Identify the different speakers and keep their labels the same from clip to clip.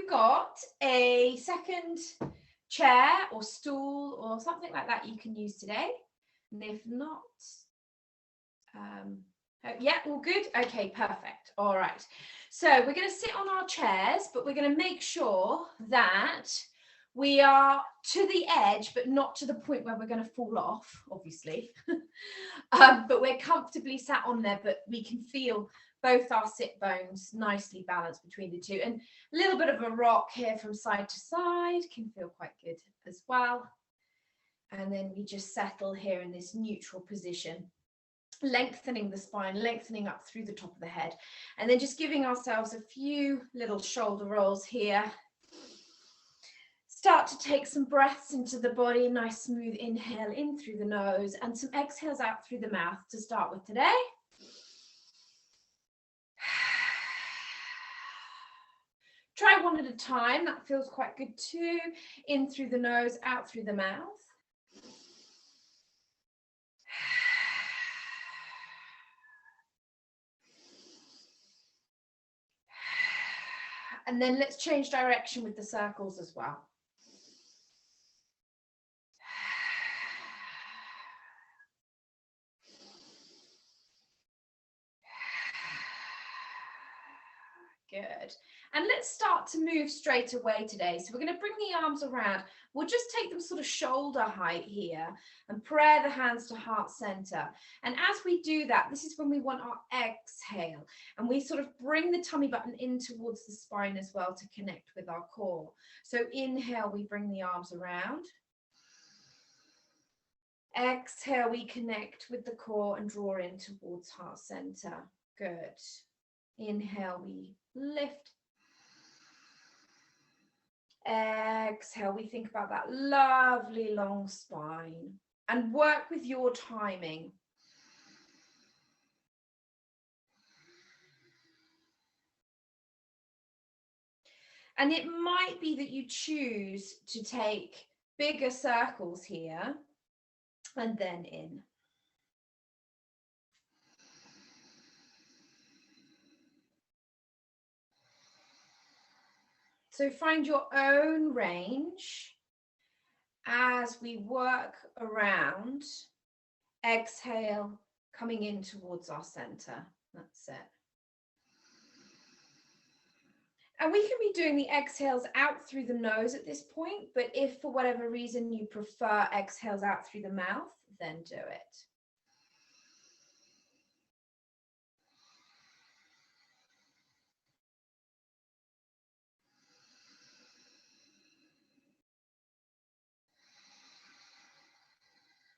Speaker 1: you've got a second chair or stool or something like that you can use today. And if not, yeah, all good. Okay, perfect. All right. So we're going to sit on our chairs, but we're going to make sure that we are to the edge, but not to the point where we're going to fall off, obviously. But we're comfortably sat on there, but we can feel both our sit bones nicely balanced between the two. And a little bit of a rock here from side to side can feel quite good as well. And then we just settle here in this neutral position, lengthening the spine, lengthening up through the top of the head, and then just giving ourselves a few little shoulder rolls here. Start to take some breaths into the body, nice smooth inhale in through the nose and some exhales out through the mouth to start with today. Try one at a time, that feels quite good too. In through the nose, out through the mouth. And then let's change direction with the circles as well. Good. And let's start to move straight away today. So we're going to bring the arms around. We'll just take them sort of shoulder height here and pray the hands to heart center. And as we do that, this is when we want our exhale. And we sort of bring the tummy button in towards the spine as well to connect with our core. So inhale, we bring the arms around. Exhale, we connect with the core and draw in towards heart center. Good. Inhale, we lift. Exhale, we think about that lovely long spine and work with your timing. And it might be that you choose to take bigger circles here and then in. So find your own range as we work around. Exhale, coming in towards our center. That's it. And we can be doing the exhales out through the nose at this point, but if for whatever reason you prefer exhales out through the mouth, then do it.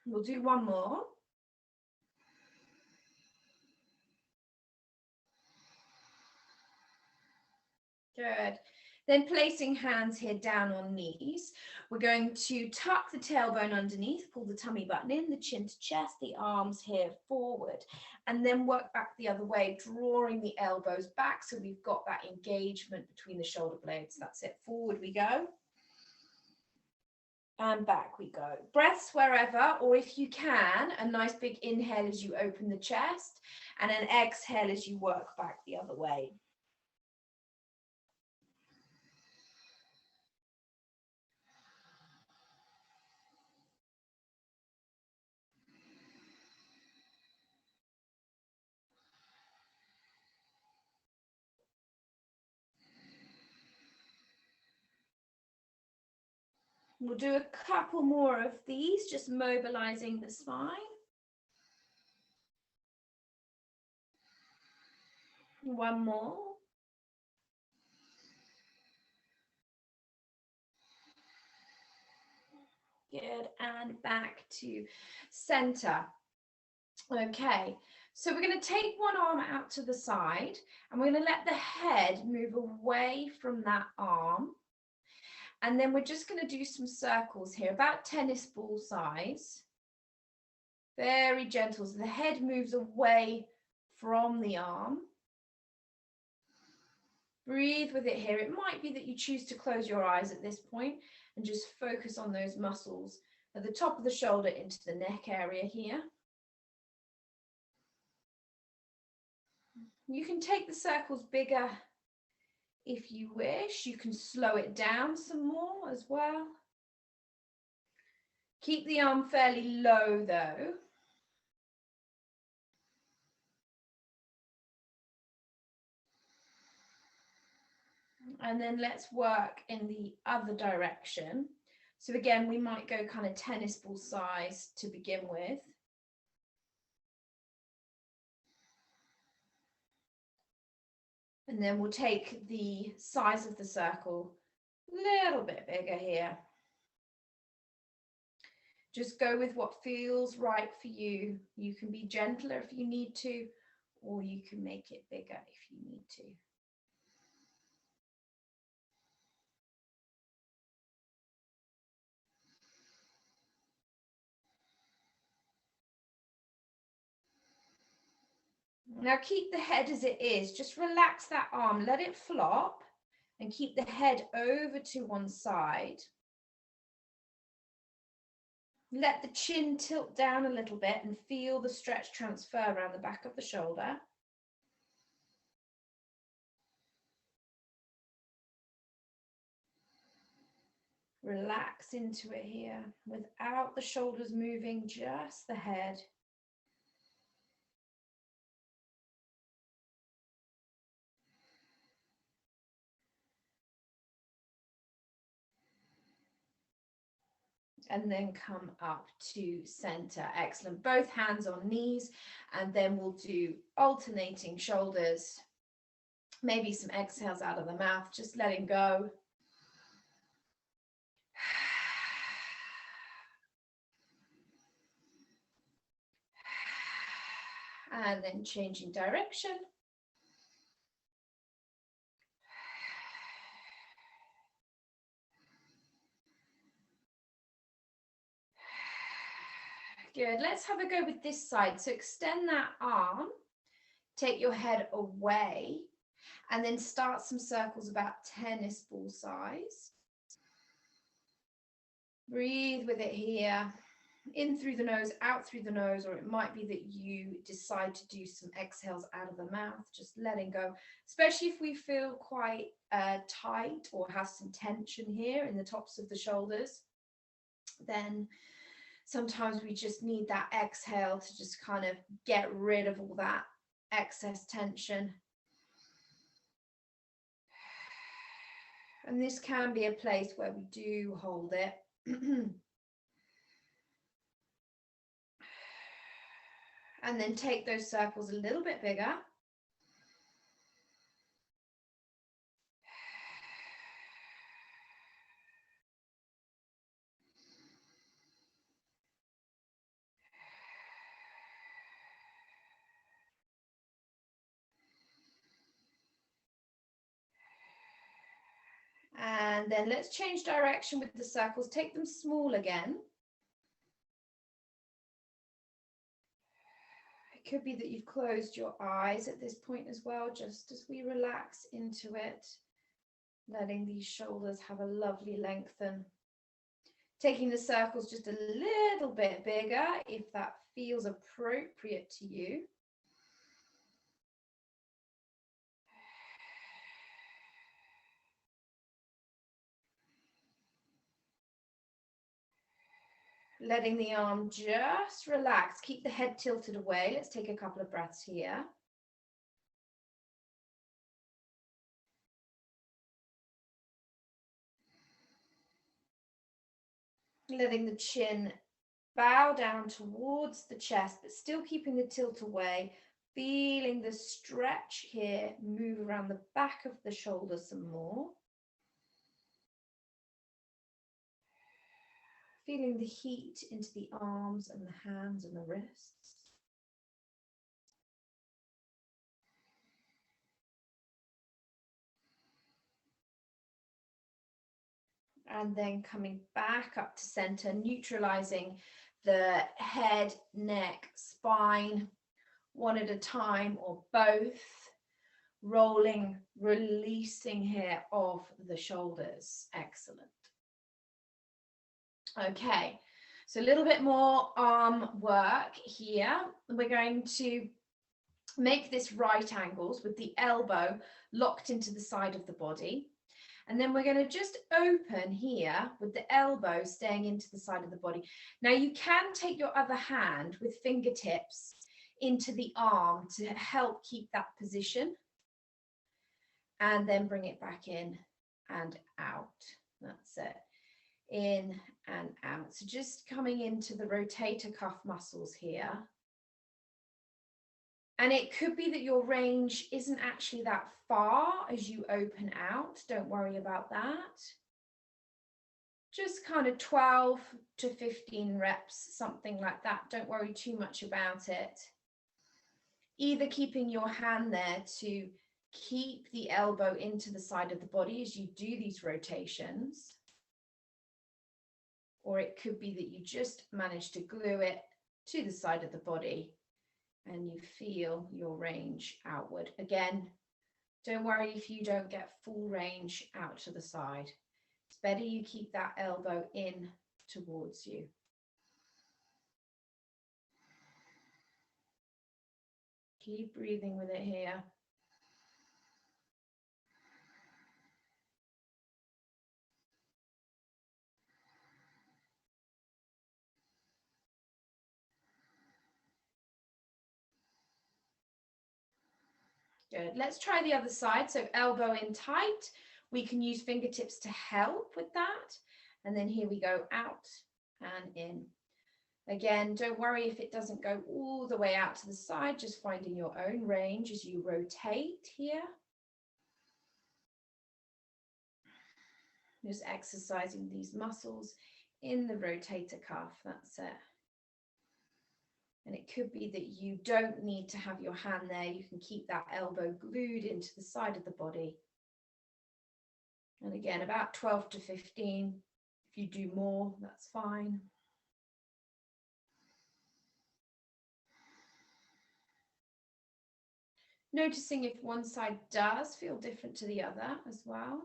Speaker 1: We'll do one more. Good. Then placing hands here down on knees, we're going to tuck the tailbone underneath, pull the tummy button in, the chin to chest, the arms here forward, and then work back the other way, drawing the elbows back so we've got that engagement between the shoulder blades. That's it. Forward we go. And back we go. Breaths wherever, or if you can, a nice big inhale as you open the chest and an exhale as you work back the other way. We'll do a couple more of these, just mobilizing the spine. One more. Good, and back to center. Okay, so we're going to take one arm out to the side and we're going to let the head move away from that arm. And then we're just going to do some circles here, about tennis ball size. Very gentle, so the head moves away from the arm. Breathe with it here. It might be that you choose to close your eyes at this point and just focus on those muscles at the top of the shoulder into the neck area here. You can take the circles bigger If you wish, you can slow it down some more as well. Keep the arm fairly low though. And then let's work in the other direction. So again, we might go kind of tennis ball size to begin with. And then we'll take the size of the circle a little bit bigger here. Just go with what feels right for you. You can be gentler if you need to, or you can make it bigger if you need to. Now keep the head as it is. Just relax that arm, let it flop, and keep the head over to one side. Let the chin tilt down a little bit and feel the stretch transfer around the back of the shoulder. Relax into it here without the shoulders moving, just the head. And then come up to center. Excellent. Both hands on knees, and then we'll do alternating shoulders. Maybe some exhales out of the mouth, just letting go. And then changing direction. Good. Let's have a go with this side. So extend that arm, take your head away, and then start some circles about tennis ball size. Breathe with it here. In through the nose, out through the nose, or it might be that you decide to do some exhales out of the mouth, just letting go, especially if we feel quite tight or have some tension here in the tops of the shoulders. Then sometimes we just need that exhale to just kind of get rid of all that excess tension. And this can be a place where we do hold it. And then take those circles a little bit bigger. And then let's change direction with the circles, take them small again. It could be that you've closed your eyes at this point as well, just as we relax into it, letting these shoulders have a lovely lengthen. Taking the circles just a little bit bigger if that feels appropriate to you. Letting the arm just relax. Keep the head tilted away. Let's take a couple of breaths here. Letting the chin bow down towards the chest, but still keeping the tilt away. Feeling the stretch here move around the back of the shoulders some more. Feeling the heat into the arms and the hands and the wrists. And then coming back up to center, neutralizing the head, neck, spine, one at a time or both. Rolling, releasing here of the shoulders. Excellent. Okay, so a little bit more arm work here. We're going to Make this right angles with the elbow locked into the side of the body. And then we're going to just open here with the elbow staying into the side of the body. Now you can take your other hand with fingertips into the arm to help keep that position. And then bring it back in and out. That's it. In and out. So just coming into the rotator cuff muscles here. And it could be that your range isn't actually that far as you open out. Don't worry about that. Just kind of 12 to 15 reps, something like that. Don't worry too much about it. Either keeping your hand there to keep the elbow into the side of the body as you do these rotations, or it could be that you just manage to glue it to the side of the body and you feel your range outward. Again, don't worry if you don't get full range out to the side. It's better you keep that elbow in towards you. Keep breathing with it here. Good. Let's try the other side. So elbow in tight. We can use fingertips to help with that. And then here we go, out and in. Again, don't worry if it doesn't go all the way out to the side, just finding your own range as you rotate here. Just exercising these muscles in the rotator cuff, that's it. And it could be that you don't need to have your hand there. You can keep that elbow glued into the side of the body. And again, about 12 to 15. If you do more, that's fine. Noticing if one side does feel different to the other as well.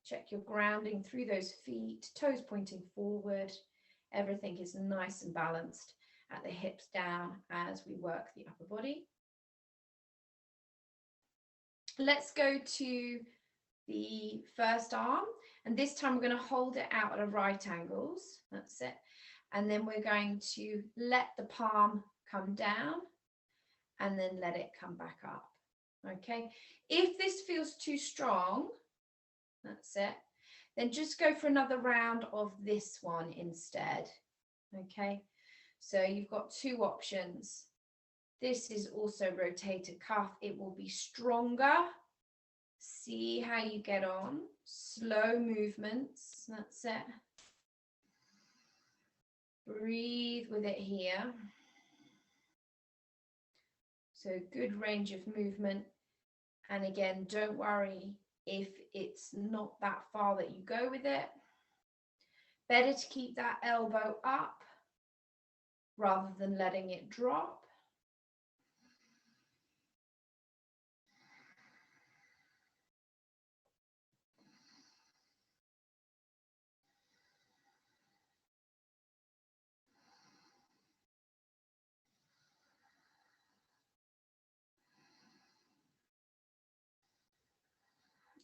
Speaker 1: Check your grounding through those feet, toes pointing forward. Everything is nice and balanced at the hips down as we work the upper body. Let's go to the first arm, and this time we're going to hold it out at right angles. That's it. And then we're going to let the palm come down and then let it come back up. Okay. If this feels too strong, that's it, then just go for another round of this one instead. Okay. So you've got two options. This is also rotator cuff. It will be stronger. See how you get on. Slow movements. That's it. Breathe with it here. So good range of movement. And again, don't worry if it's not that far that you go with it. Better to keep that elbow up rather than letting it drop.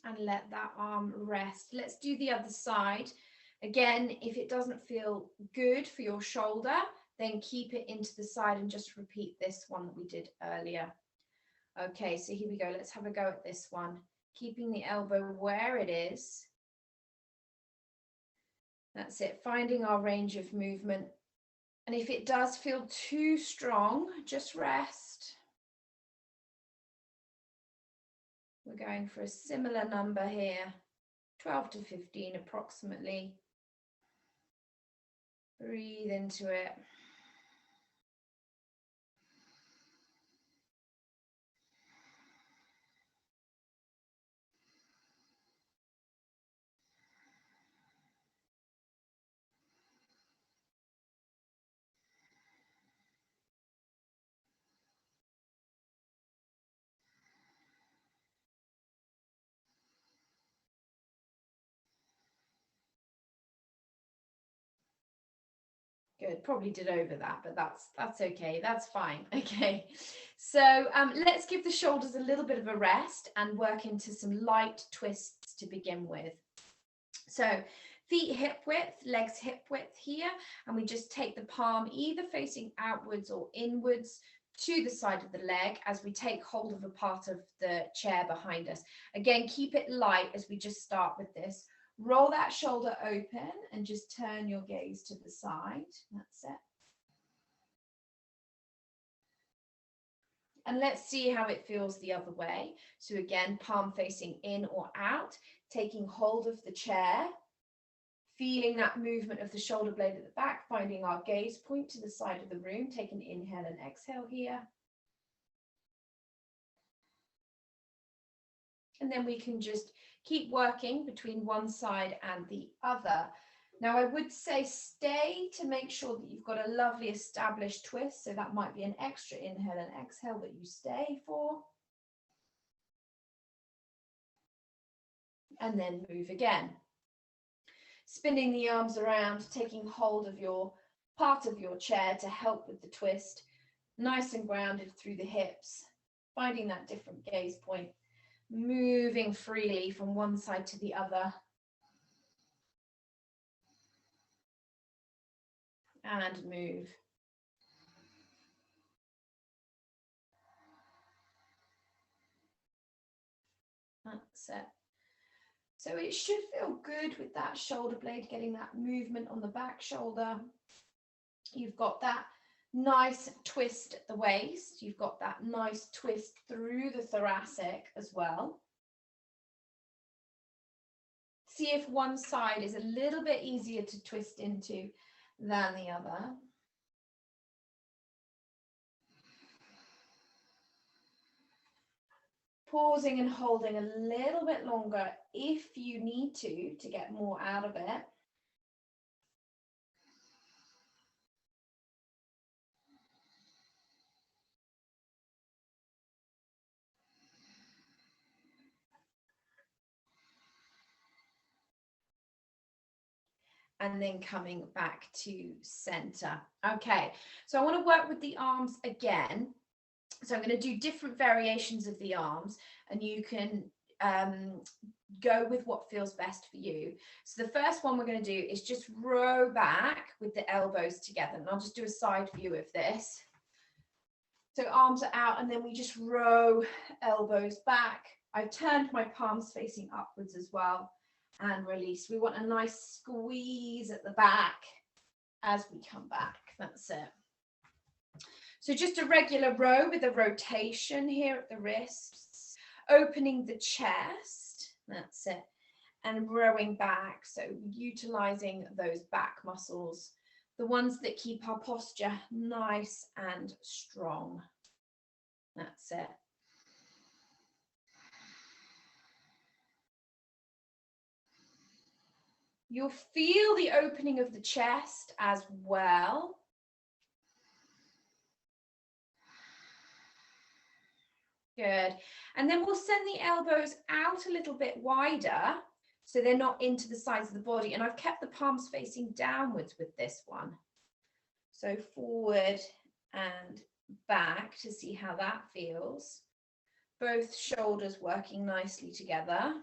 Speaker 1: And let that arm rest. Let's do the other side. Again, if it doesn't feel good for your shoulder, then keep it into the side and just repeat this one that we did earlier. Okay, so here we go. Let's have a go at this one. Keeping the elbow where it is. That's it, finding our range of movement. And if it does feel too strong, just rest. We're going for a similar number here, 12 to 15 approximately. Breathe into it. Good, probably did over that, but that's okay, that's fine. Okay, so let's give the shoulders a little bit of a rest and work into some light twists to begin with. So feet hip width, legs hip width here, and we just take the palm either facing outwards or inwards to the side of the leg as we take hold of a part of the chair behind us. Again, keep it light as we just start with this. Roll that shoulder open and just turn your gaze to the side. That's it. And let's see how it feels the other way. So again, palm facing in or out, taking hold of the chair, feeling that movement of the shoulder blade at the back, finding our gaze point to the side of the room. Take an inhale and exhale here. And then we can just keep working between one side and the other. Now, I would say stay to make sure that you've got a lovely established twist. So that might be an extra inhale and exhale that you stay for. And then move again. Spinning the arms around, taking hold of your part of your chair to help with the twist. Nice and grounded through the hips. Finding that different gaze point. Moving freely from one side to the other. And move. That's it. So it should feel good with that shoulder blade, getting that movement on the back shoulder. You've got that nice twist at the waist. You've got that nice twist through the thoracic as well. See if one side is a little bit easier to twist into than the other. Pausing and holding a little bit longer if you need to get more out of it. And then coming back to center. Okay, so I want to work with the arms again. So I'm going to do different variations of the arms, and you can go with what feels best for you. So the first one we're going to do is just row back with the elbows together, and I'll just do a side view of this. So arms are out, and then we just row elbows back. I've turned my palms facing upwards as well, and release. We want a nice squeeze at the back as we come back. That's it. So just a regular row with a rotation here at the wrists, opening the chest. That's it. And rowing back. So utilizing those back muscles, the ones that keep our posture nice and strong. That's it. You'll feel the opening of the chest as well. Good. And then we'll send the elbows out a little bit wider so they're not into the sides of the body. And I've kept the palms facing downwards with this one. So forward and back to see how that feels. Both shoulders working nicely together.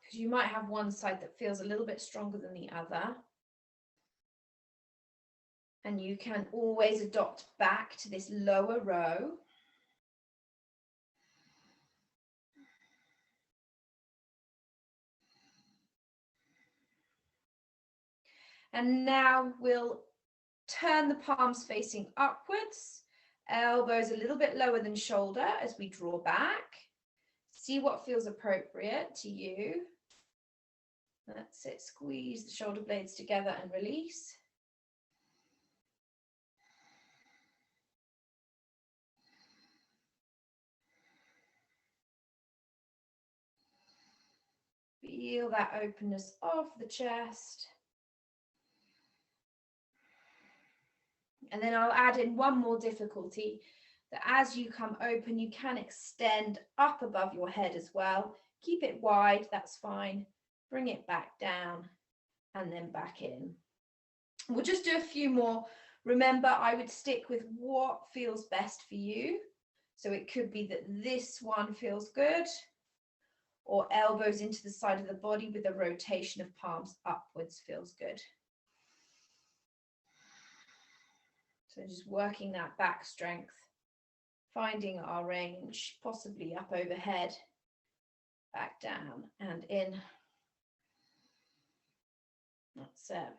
Speaker 1: Because you might have one side that feels a little bit stronger than the other. And you can always adopt back to this lower row. And now we'll turn the palms facing upwards, elbows a little bit lower than shoulder as we draw back. See what feels appropriate to you. That's it, squeeze the shoulder blades together and release. Feel that openness of the chest. And then I'll add in one more difficulty, that as you come open, you can extend up above your head as well. Keep it wide, that's fine. bring it back down, and then back in. We'll just do a few more. Remember, I would stick with what feels best for you. So it could be that this one feels good, or elbows into the side of the body with a rotation of palms upwards feels good. So just working that back strength, finding our range, possibly up overhead, back down and in. That's it.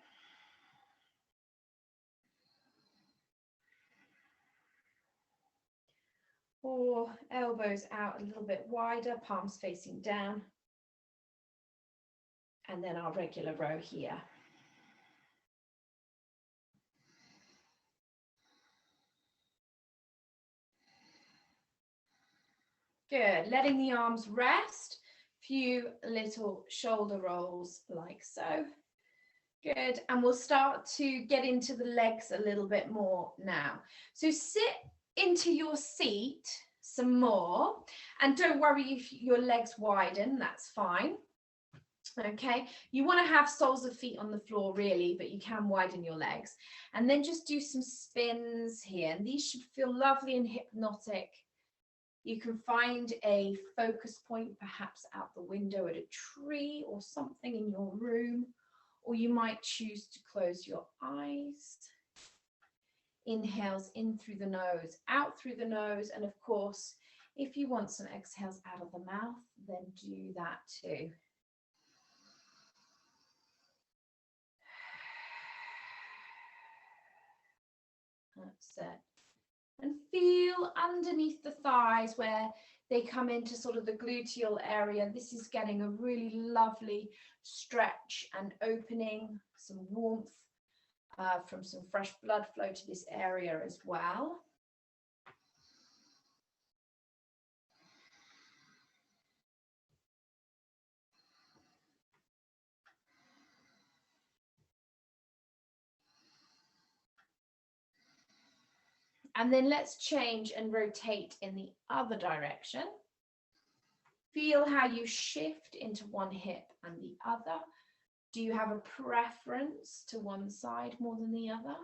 Speaker 1: Or elbows out a little bit wider, palms facing down. And then our regular row here. Good, letting the arms rest, few little shoulder rolls like so. Good, and we'll start to get into the legs a little bit more now. So sit into your seat some more, and don't worry if your legs widen, that's fine. Okay, you want to have soles of feet on the floor really, but you can widen your legs. And then just do some spins here, and these should feel lovely and hypnotic. You can find a focus point, perhaps out the window at a tree or something in your room, or you might choose to close your eyes. Inhales in through the nose, out through the nose, and of course, if you want some exhales out of the mouth, then do that too. That's it. And feel underneath the thighs where they come into sort of the gluteal area. This is getting a really lovely stretch and opening, some warmth from some fresh blood flow to this area as well. And then let's change and rotate in the other direction. Feel how you shift into one hip and the other. Do you have a preference to one side more than the other?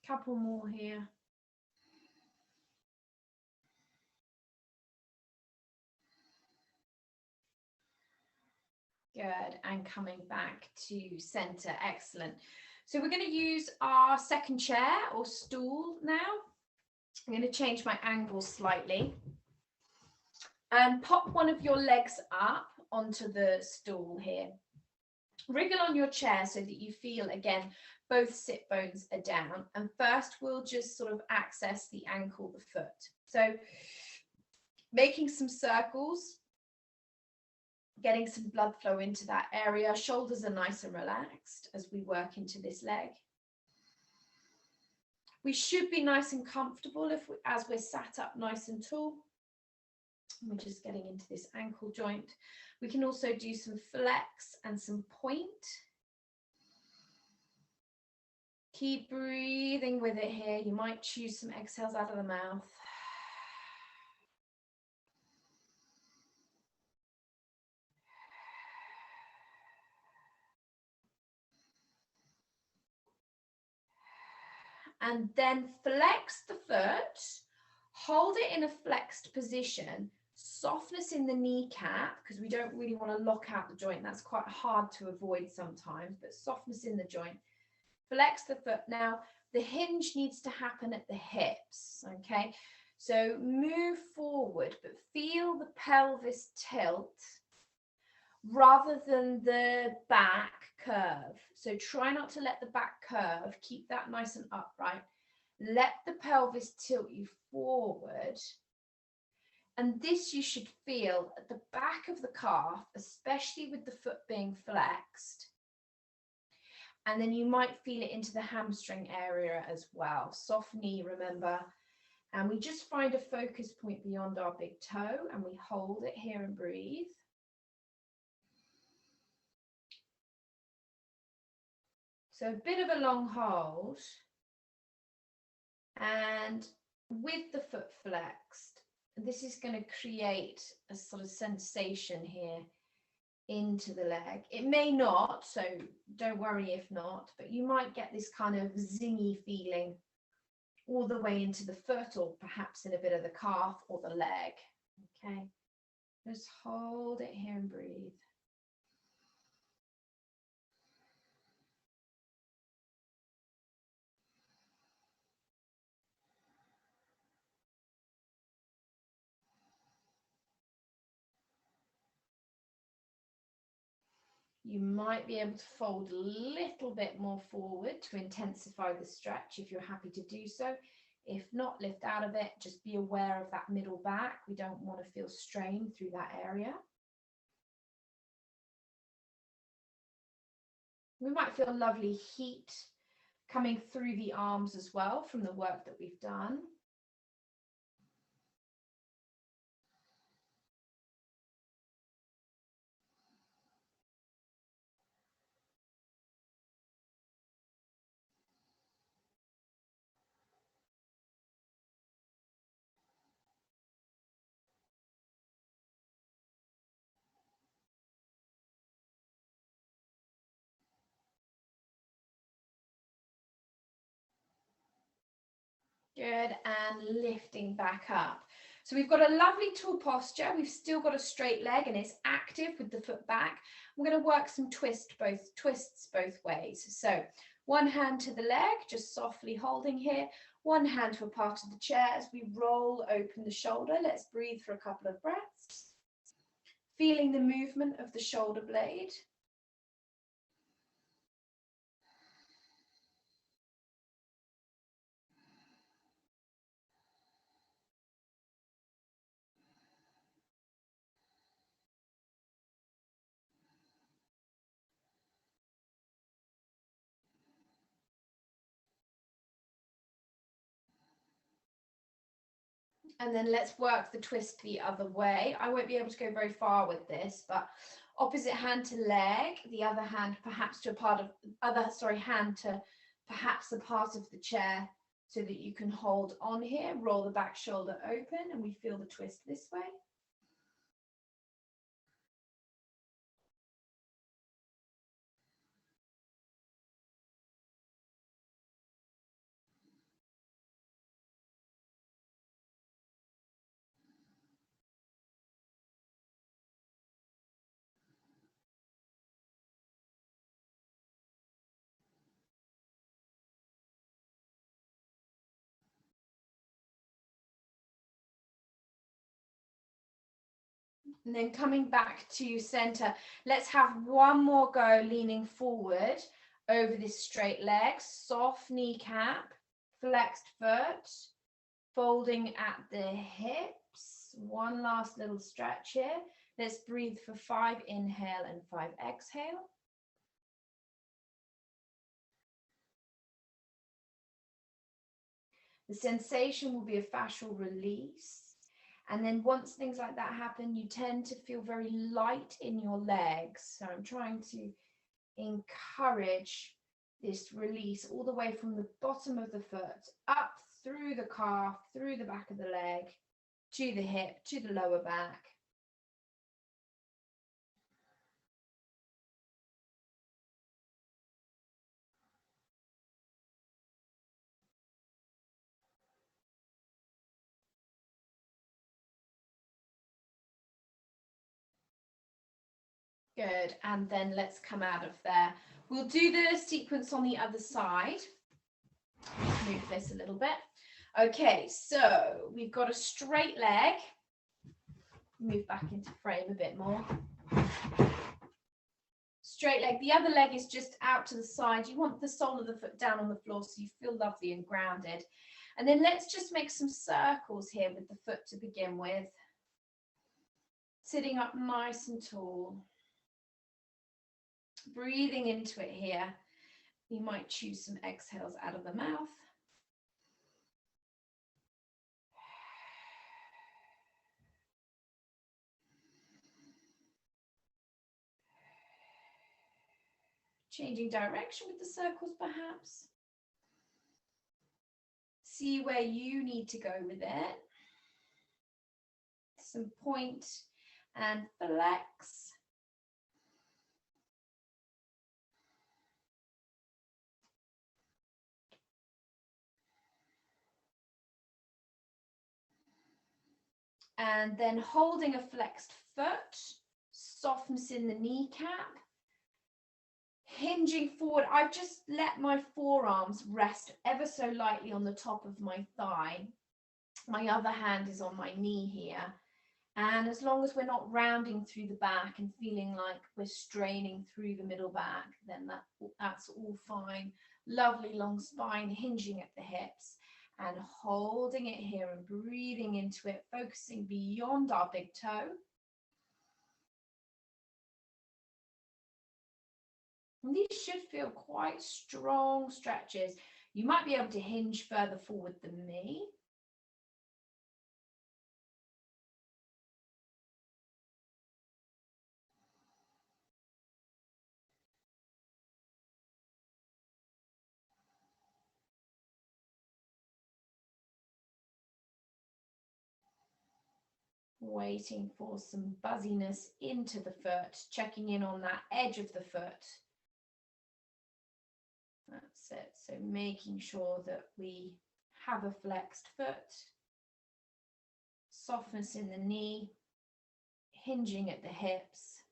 Speaker 1: Couple more here. Good, and coming back to center, excellent. So we're going to use our second chair or stool now. I'm going to change my angle slightly and pop one of your legs up onto the stool here. Wriggle on your chair so that you feel, again, both sit bones are down. And first we'll just sort of access the ankle, the foot. So making some circles, getting some blood flow into that area. Shoulders are nice and relaxed as we work into this leg. We should be nice and comfortable as we're sat up nice and tall. We're just getting into this ankle joint. We can also do some flex and some point. Keep breathing with it here. You might choose some exhales out of the mouth. And then flex the foot, hold it in a flexed position, softness in the kneecap, because we don't really want to lock out the joint. That's quite hard to avoid sometimes, but softness in the joint. Flex the foot. Now, the hinge needs to happen at the hips, okay? So move forward, but feel the pelvis tilt rather than the back curve. So try not to let the back curve, keep that nice and upright. Let the pelvis tilt you forward. And this you should feel at the back of the calf, especially with the foot being flexed. And then you might feel it into the hamstring area as well. Soft knee, remember, And we just find a focus point beyond our big toe and we hold it here and breathe. So a bit of a long hold. And with the foot flexed, this is going to create a sort of sensation here into the leg. It may not, so don't worry if not, but you might get this kind of zingy feeling all the way into the foot, or perhaps in a bit of the calf or the leg. Okay, just hold it here and breathe. You might be able to fold a little bit more forward to intensify the stretch if you're happy to do so. If not, lift out of it. Just be aware of that middle back. We don't want to feel strain through that area. We might feel lovely heat coming through the arms as well from the work that we've done. Good, and lifting back up. So we've got a lovely tall posture. We've still got a straight leg and it's active with the foot back. I'm going to work some twists both ways. So one hand to the leg, just softly holding here. One hand to a part of the chair as we roll open the shoulder. Let's breathe for a couple of breaths. Feeling the movement of the shoulder blade. And then let's work the twist the other way. I won't be able to go very far with this, but opposite hand to leg, the other hand perhaps to a part of hand to perhaps a part of the chair so that you can hold on here, roll the back shoulder open, and we feel the twist this way. And then coming back to center, let's have one more go leaning forward over this straight leg, soft kneecap, flexed foot, folding at the hips. One last little stretch here. Let's breathe for 5 inhale and 5 exhale. The sensation will be a fascial release. And then once things like that happen, you tend to feel very light in your legs. So I'm trying to encourage this release all the way from the bottom of the foot, up through the calf, through the back of the leg, to the hip, to the lower back. Good, and then let's come out of there. We'll do the sequence on the other side. Move this a little bit. Okay, so we've got a straight leg. Move back into frame a bit more. Straight leg. The other leg is just out to the side. You want the sole of the foot down on the floor so you feel lovely and grounded. And then let's just make some circles here with the foot to begin with. Sitting up nice and tall. Breathing into it here. You might choose some exhales out of the mouth. Changing direction with the circles perhaps. See where you need to go with it. Some point and flex. And then holding a flexed foot, softness in the kneecap. Hinging forward, I've just let my forearms rest ever so lightly on the top of my thigh. My other hand is on my knee here. And as long as we're not rounding through the back and feeling like we're straining through the middle back, then that's all fine. Lovely long spine, hinging at the hips and holding it here and breathing into it, focusing beyond our big toe. And these should feel quite strong stretches. You might be able to hinge further forward than me. Waiting for some buzziness into the foot, checking in on that edge of the foot. That's it. So making sure that we have a flexed foot, softness in the knee, hinging at the hips,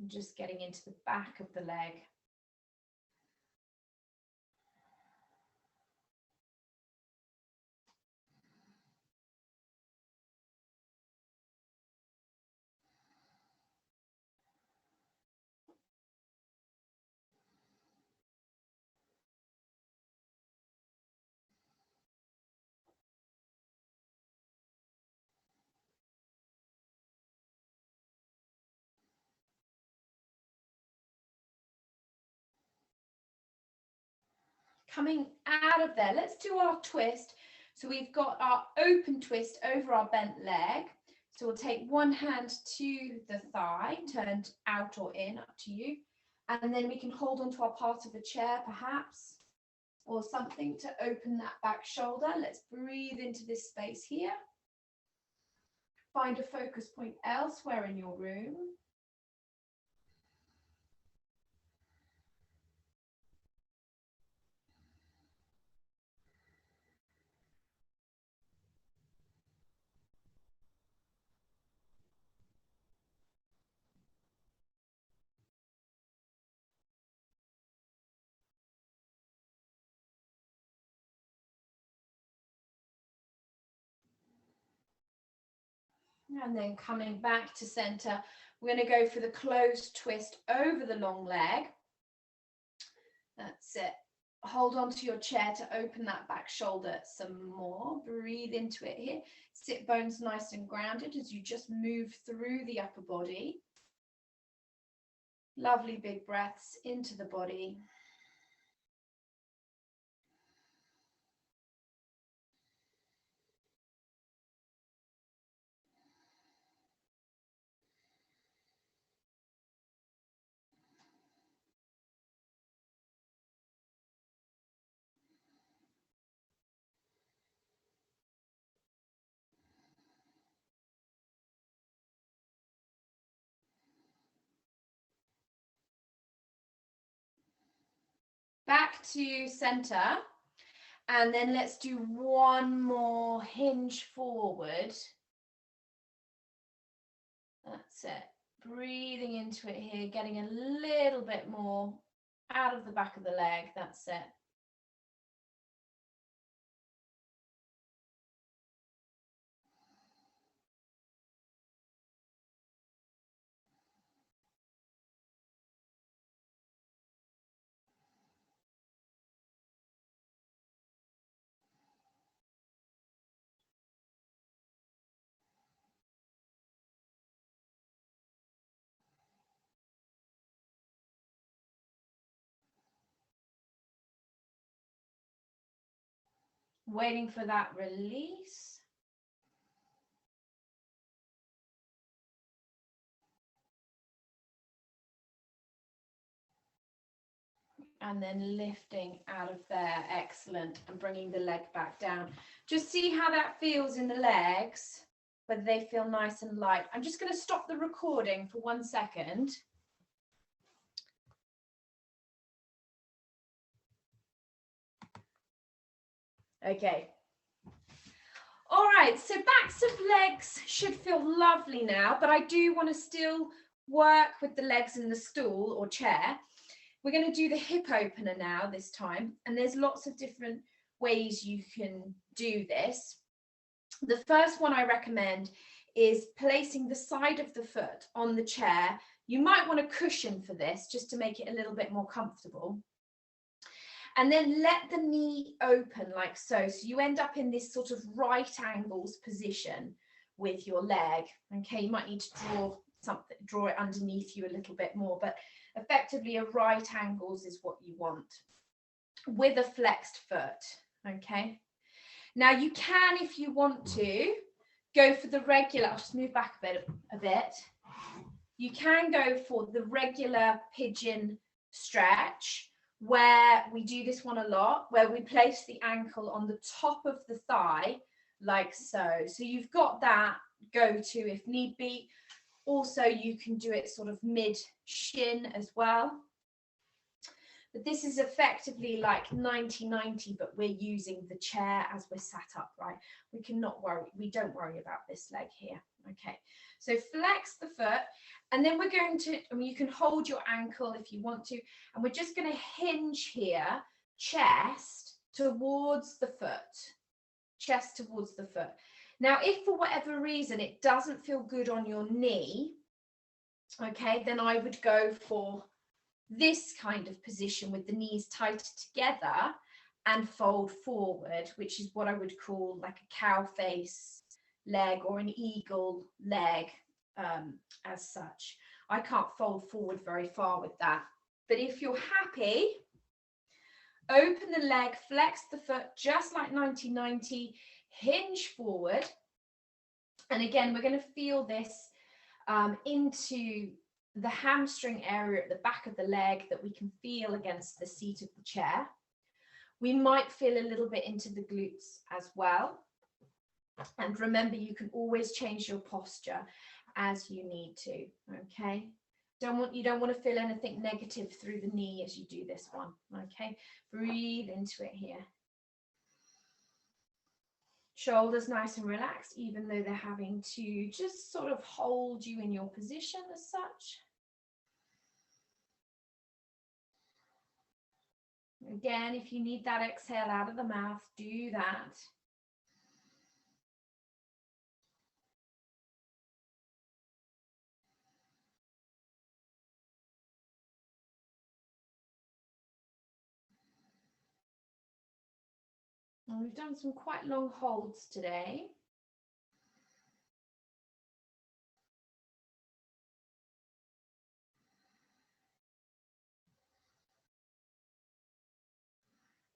Speaker 1: and just getting into the back of the leg. Coming out of there, let's do our twist. So we've got our open twist over our bent leg. So we'll take one hand to the thigh, turned out or in, up to you. And then we can hold onto our part of the chair perhaps, or something to open that back shoulder. Let's breathe into this space here. Find a focus point elsewhere in your room. And then coming back to center, we're going to go for the closed twist over the long leg. That's it. Hold on to your chair to open that back shoulder some more. Breathe into it here. Sit bones nice and grounded as you just move through the upper body. Lovely big breaths into the body. Back to center, and then let's do one more hinge forward. That's it. Breathing into it here, getting a little bit more out of the back of the leg. That's it. Waiting for that release. and then lifting out of there. Excellent. And bringing the leg back down. Just see how that feels in the legs, whether they feel nice and light. I'm just going to stop the recording for 1 second. Okay. All right, so backs of legs should feel lovely now, but I do want to still work with the legs in the stool or chair. We're going to do the hip opener now this time, and there's lots of different ways you can do this. The first one I recommend is placing the side of the foot on the chair. You might want a cushion for this just to make it a little bit more comfortable. And then let the knee open like so. So you end up in this sort of right angles position with your leg. Okay, you might need to draw it underneath you a little bit more, but effectively a right angles is what you want with a flexed foot. Okay, now you can, if you want to, go for the regular, I'll just move back a bit. You can go for the regular pigeon stretch, where we do this one a lot, where we place the ankle on the top of the thigh, like so. So you've got that go-to if need be. Also, you can do it sort of mid-shin as well. But this is effectively like 90-90, but we're using the chair as we're sat upright. We cannot worry, we don't worry about this leg here. Okay, so flex the foot, and then we're going to, I mean, you can hold your ankle if you want to, and we're just going to hinge here, chest towards the foot, chest towards the foot. Now, if for whatever reason it doesn't feel good on your knee, okay, then I would go for this kind of position with the knees tight together and fold forward, which is what I would call like a cow face leg or an eagle leg as such. I can't fold forward very far with that. But if you're happy, open the leg, flex the foot just like 90-90, hinge forward. And again, we're going to feel this into the hamstring area at the back of the leg that we can feel against the seat of the chair. We might feel a little bit into the glutes as well. And remember, you can always change your posture as you need to, okay? You don't want to feel anything negative through the knee as you do this one, okay? Breathe into it here. Shoulders nice and relaxed, even though they're having to just sort of hold you in your position as such. Again, if you need that exhale out of the mouth, do that. And we've done some quite long holds today.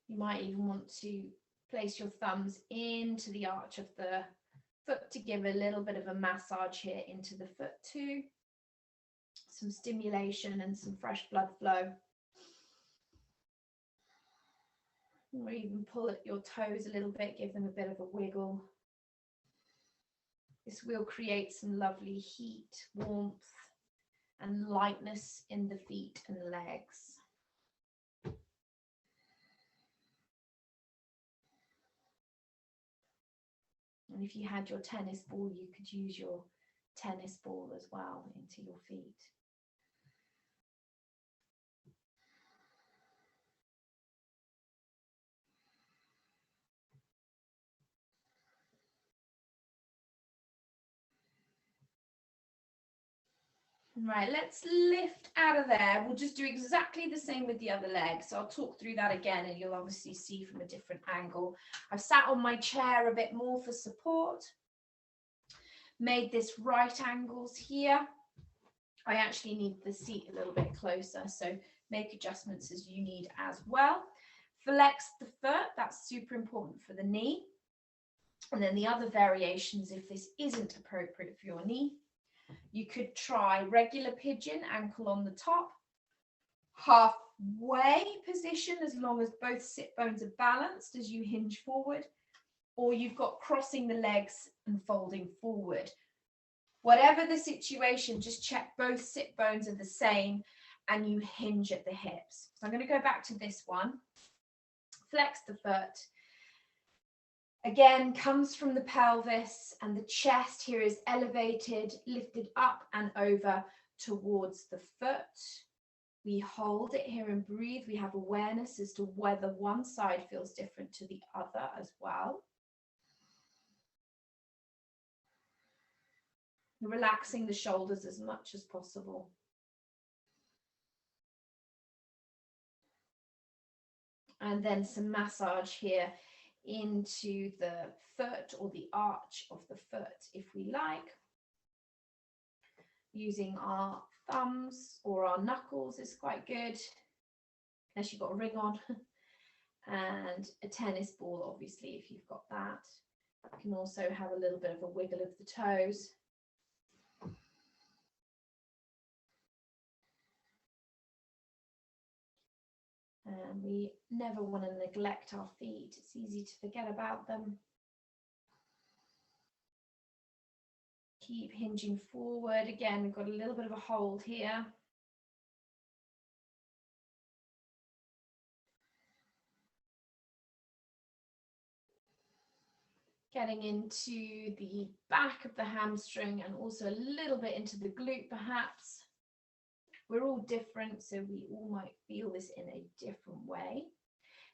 Speaker 1: You might even want to place your thumbs into the arch of the foot to give a little bit of a massage here into the foot too. Some stimulation and some fresh blood flow. Or even pull at your toes a little bit, give them a bit of a wiggle. This will create some lovely heat, warmth, and lightness in the feet and the legs. And if you had your tennis ball, you could use your tennis ball as well into your feet. Right, let's lift out of there. We'll just do exactly the same with the other leg. So I'll talk through that again and you'll obviously see from a different angle. I've sat on my chair a bit more for support. Made this right angles here. I actually need the seat a little bit closer, so make adjustments as you need as well. Flex the foot, that's super important for the knee. And then the other variations, if this isn't appropriate for your knee, you could try regular pigeon, ankle on the top, half halfway position as long as both sit bones are balanced as you hinge forward, or you've got crossing the legs and folding forward. Whatever the situation, just check both sit bones are the same and you hinge at the hips. So I'm going to go back to this one. Flex the foot. Again, comes from the pelvis, and the chest here is elevated, lifted up and over towards the foot. We hold it here and breathe. We have awareness as to whether one side feels different to the other as well. Relaxing the shoulders as much as possible. And then some massage here into the foot or the arch of the foot if we like. Using our thumbs or our knuckles is quite good, unless you've got a ring on. And a tennis ball, obviously, if you've got that. You can also have a little bit of a wiggle of the toes. And we never want to neglect our feet. It's easy to forget about them. Keep hinging forward. Again, we've got a little bit of a hold here. Getting into the back of the hamstring and also a little bit into the glute perhaps. We're all different, so we all might feel this in a different way.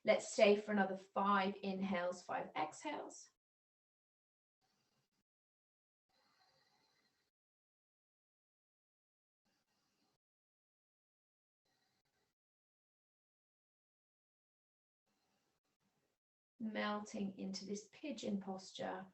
Speaker 1: Let's stay for another 5 inhales, 5 exhales. Melting into this pigeon posture.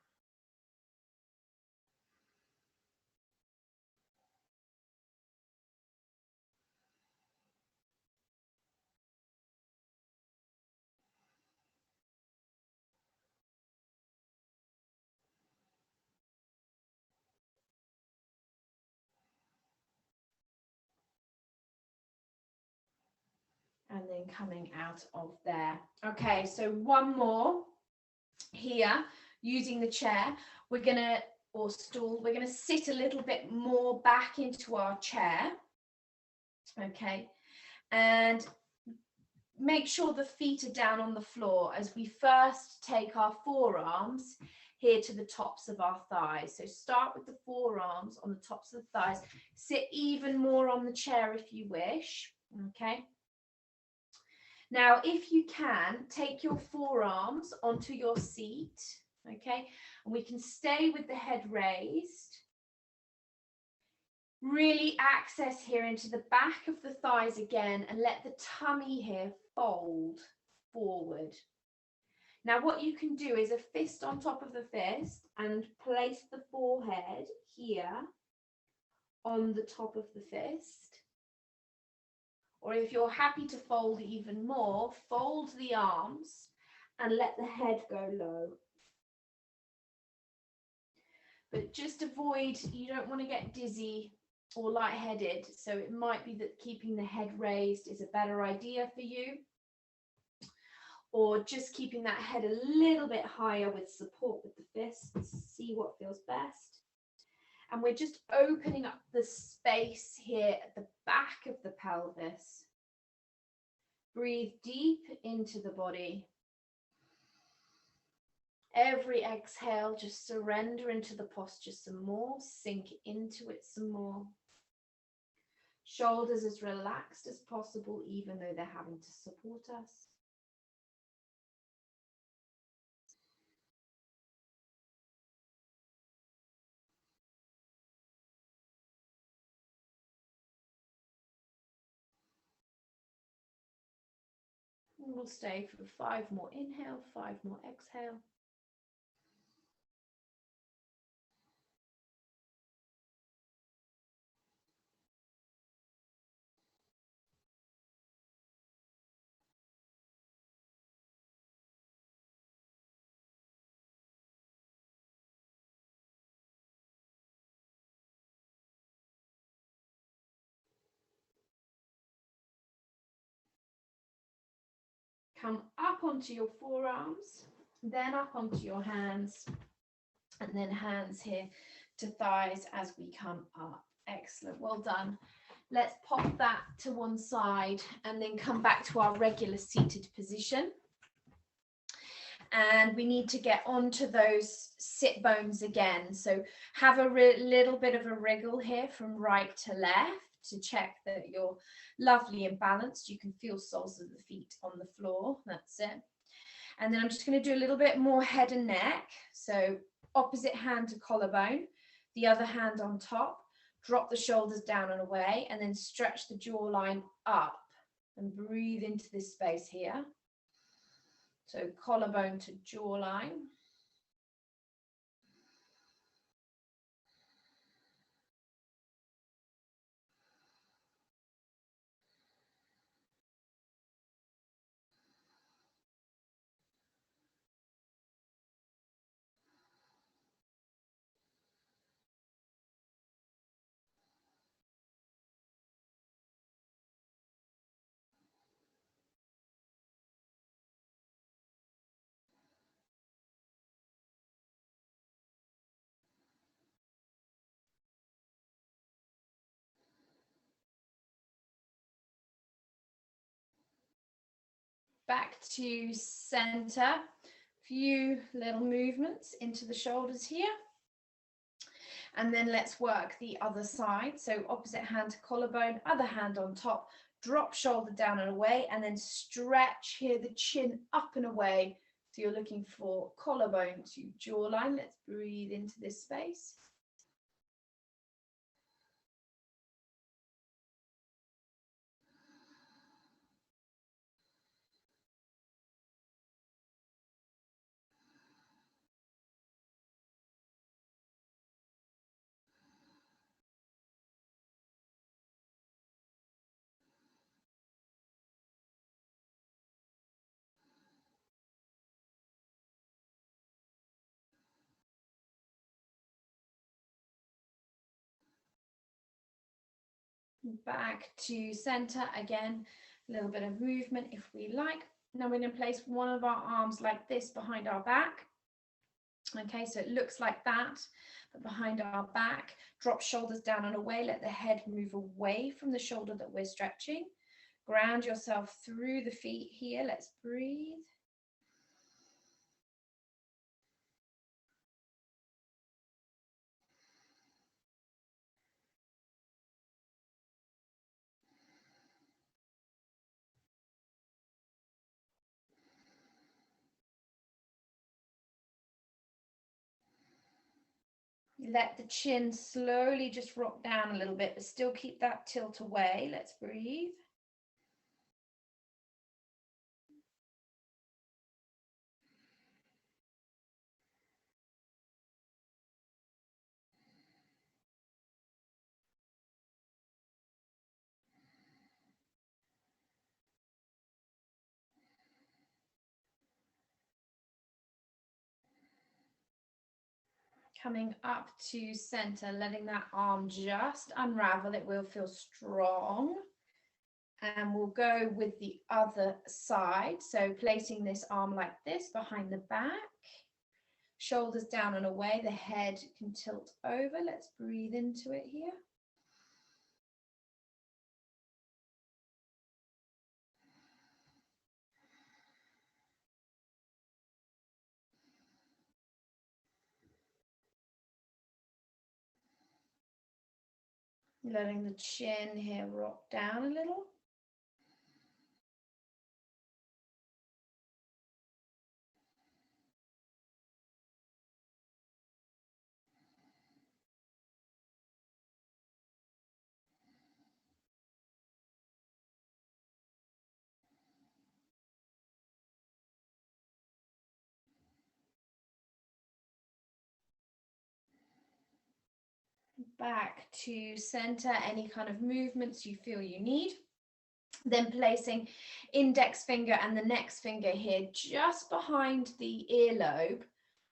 Speaker 1: And then coming out of there. Okay, so one more here, using the chair. We're gonna, or stool, we're gonna sit a little bit more back into our chair. Okay, and make sure the feet are down on the floor as we first take our forearms here to the tops of our thighs. So start with the forearms on the tops of the thighs. Sit even more on the chair if you wish. Okay. Now, if you can, take your forearms onto your seat, okay? And we can stay with the head raised. Really access here into the back of the thighs again and let the tummy here fold forward. Now, what you can do is a fist on top of the fist and place the forehead here on the top of the fist. Or if you're happy to fold even more, fold the arms and let the head go low. But just avoid, you don't want to get dizzy or lightheaded. So it might be that keeping the head raised is a better idea for you. Or just keeping that head a little bit higher with support with the fists. See what feels best. And we're just opening up the space here at the back of the pelvis. Breathe deep into the body. Every exhale, just surrender into the posture some more, sink into it some more. Shoulders as relaxed as possible, even though they're having to support us. And we'll stay for 5 more inhale, 5 more exhale. Come up onto your forearms, then up onto your hands, and then hands here to thighs as we come up. Excellent, well done. Let's pop that to one side and then come back to our regular seated position. And we need to get onto those sit bones again. So have a little bit of a wriggle here from right to left to check that you're lovely and balanced. You can feel soles of the feet on the floor. That's it. And then I'm just going to do a little bit more head and neck. So opposite hand to collarbone, the other hand on top. Drop the shoulders down and away, and then stretch the jawline up and breathe into this space here. So collarbone to jawline. Back to center. Few little movements into the shoulders here. And then let's work the other side. So opposite hand to collarbone, other hand on top, drop shoulder down and away, and then stretch here the chin up and away. So you're looking for collarbone to jawline. Let's breathe into this space. Back to center again, a little bit of movement if we like. Now we're going to place one of our arms like this behind our back. Okay, so it looks like that, but behind our back. Drop shoulders down and away, let the head move away from the shoulder that we're stretching. Ground yourself through the feet here. Let's breathe. Let the chin slowly just rock down a little bit, but still keep that tilt away. Let's breathe. Coming up to center, letting that arm just unravel. It will feel strong. And we'll go with the other side. So placing this arm like this behind the back. Shoulders down and away. The head can tilt over. Let's breathe into it here. Letting the chin here rock down a little. Back to center, any kind of movements you feel you need. Then placing index finger and the next finger here just behind the earlobe,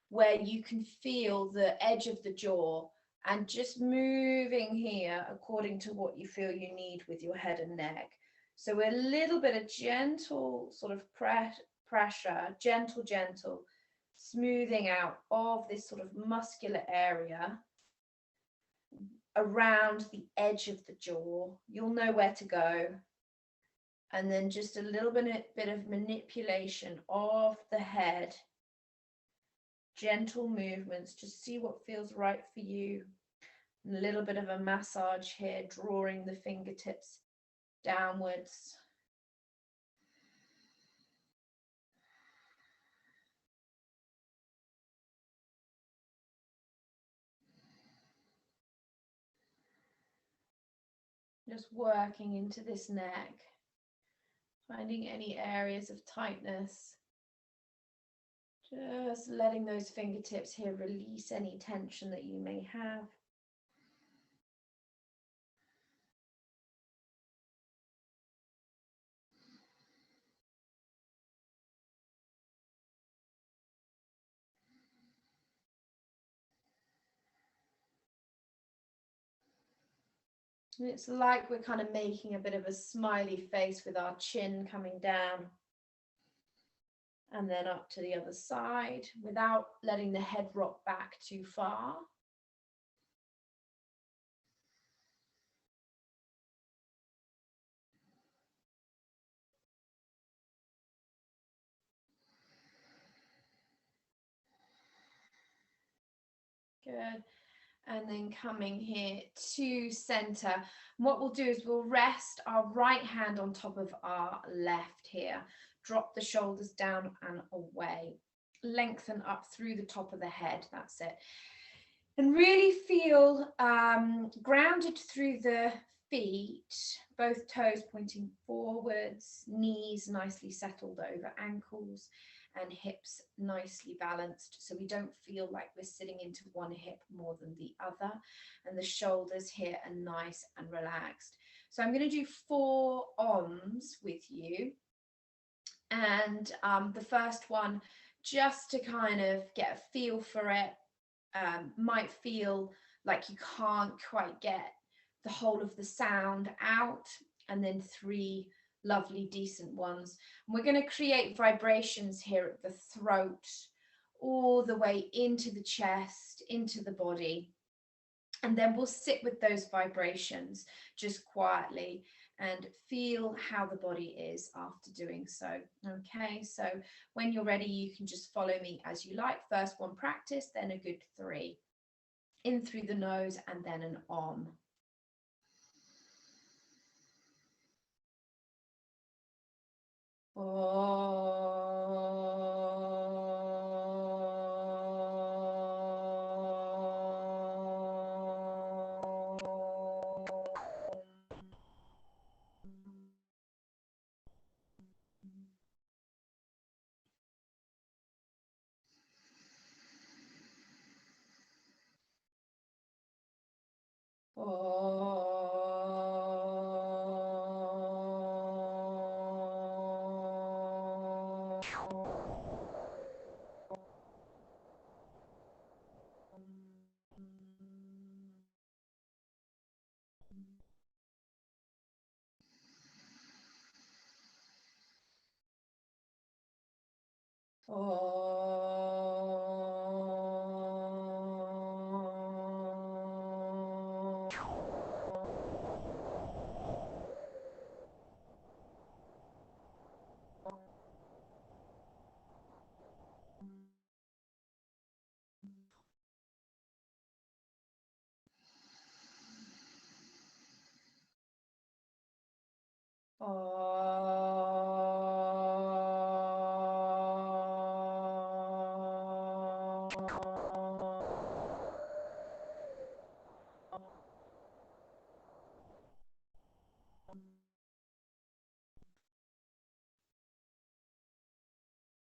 Speaker 1: where you can feel the edge of the jaw, and just moving here according to what you feel you need with your head and neck. So a little bit of gentle sort of pressure, gentle smoothing out of this sort of muscular area around the edge of the jaw. You'll know where to go. And then just a little bit of manipulation of the head. Gentle movements, just see what feels right for you. A little bit of a massage here, drawing the fingertips downwards. Just working into this neck, finding any areas of tightness. Just letting those fingertips here release any tension that you may have. And it's like we're kind of making a bit of a smiley face with our chin coming down. And then up to the other side without letting the head rock back too far. Good. And then coming here to center. What we'll do is we'll rest our right hand on top of our left here. Drop the shoulders down and away. Lengthen up through the top of the head. That's it. And really feel grounded through the feet, both toes pointing forwards, knees nicely settled over ankles, and hips nicely balanced, so we don't feel like we're sitting into one hip more than the other, and the shoulders here are nice and relaxed. So I'm going to do 4 OMs with you, and the first one, just to kind of get a feel for it, might feel like you can't quite get the whole of the sound out, and then 3 lovely decent ones. And we're going to create vibrations here at the throat, all the way into the chest, into the body, and then we'll sit with those vibrations just quietly and feel how the body is after doing so. Okay, so when you're ready, you can just follow me as you like. First one practice, then a good 3 in through the nose, and then an OM.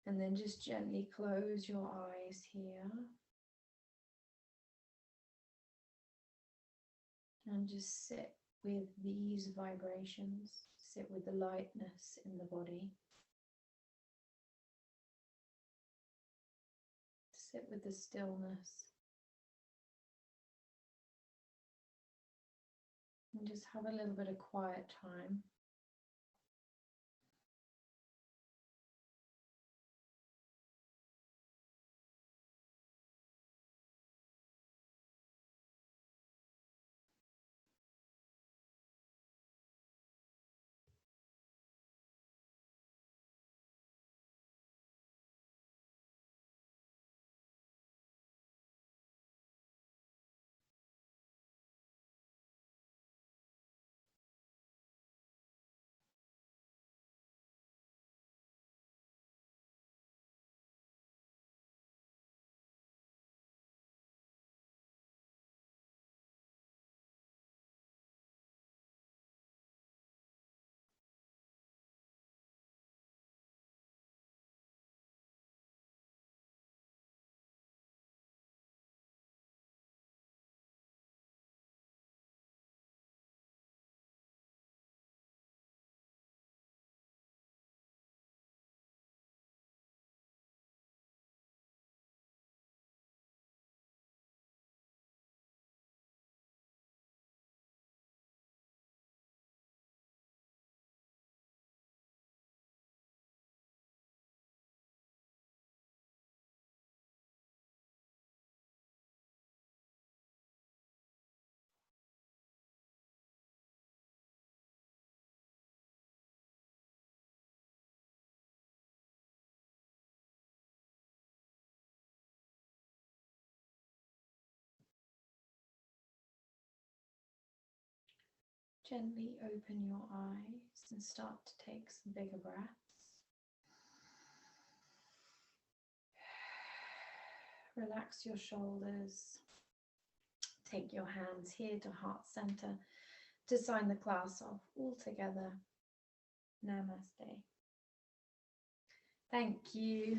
Speaker 1: And then just gently close your eyes here. And just sit with these vibrations. Sit with the lightness in the body. Sit with the stillness. And just have a little bit of quiet time. Gently open your eyes and start to take some bigger breaths. Relax your shoulders. Take your hands here to heart center to sign the class off all together. Namaste. Thank you.